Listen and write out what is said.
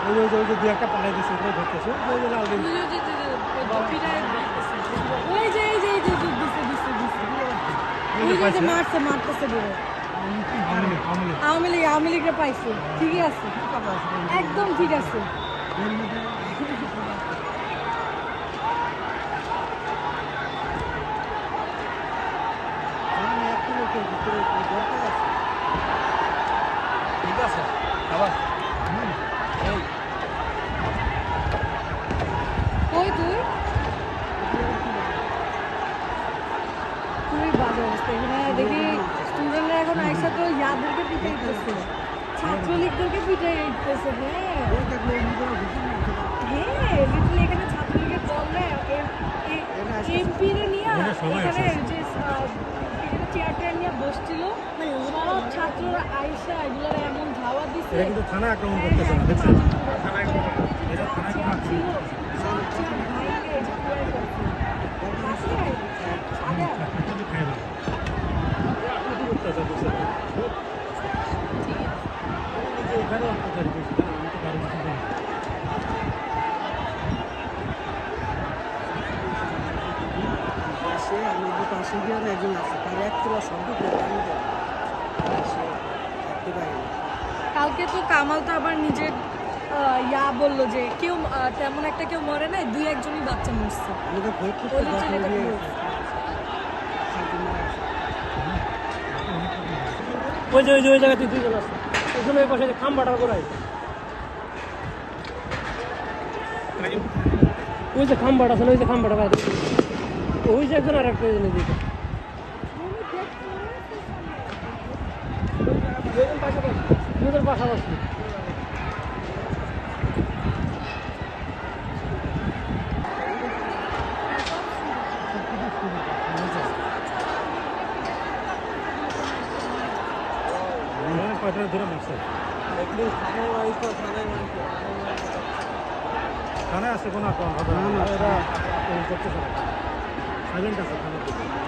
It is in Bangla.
ওই যে দু একটা পাঠাই দিচ্ছে ওগুলো ধরতেছে ওই যে লাল মারতেছে বলে আওয়ামী লীগরা পাইছে ঠিকই আছে একদম ঠিক আছে ঠিক আছে আবার কই তুই খুবই বাজে অবস্থা এখানে দেখি স্টুডেন্টরা এখন একসাথে ইয়াদেরকে পিঠে দিতেছে ছাত্রলীগদেরকে পিঠে দিতেছে হ্যাঁ লিটারালি এখানে ছাত্রলীগের দল এমপিরে নিয়ে এখানে যে এখানে চেয়ার টেয়ার নিয়ে বসছিল সব ছাত্ররা আইসা এগুলো এমন ধাওয়া দিচ্ছে এটা কিন্তু থানা আক্রমণ করতেছে না দেখছেন থানা ছিল সব চেয়ার ভাইকে একজন আছে তার এক তোলা শব্দ কালকে তো কামাল তো আবার নিজের ইয়া বললো যে কেউ তেমন একটা কেউ মরে নাই দুই একজনই বাচ্চা মরছে ওই যে ওই জায়গাতে দুইজন আছে ওইখানে ওই পাশে খাম্বাটা করাই ওই যে খাম্বাটা আছে ওই যে খাম্বাটা ওই যে একজন আর একটা দিকে পাশাপাশি ধরে মারছে থানায় আছে কোনো আক্রমণ হবে না এরা করতেছে সাইলেন্ট আছে থানা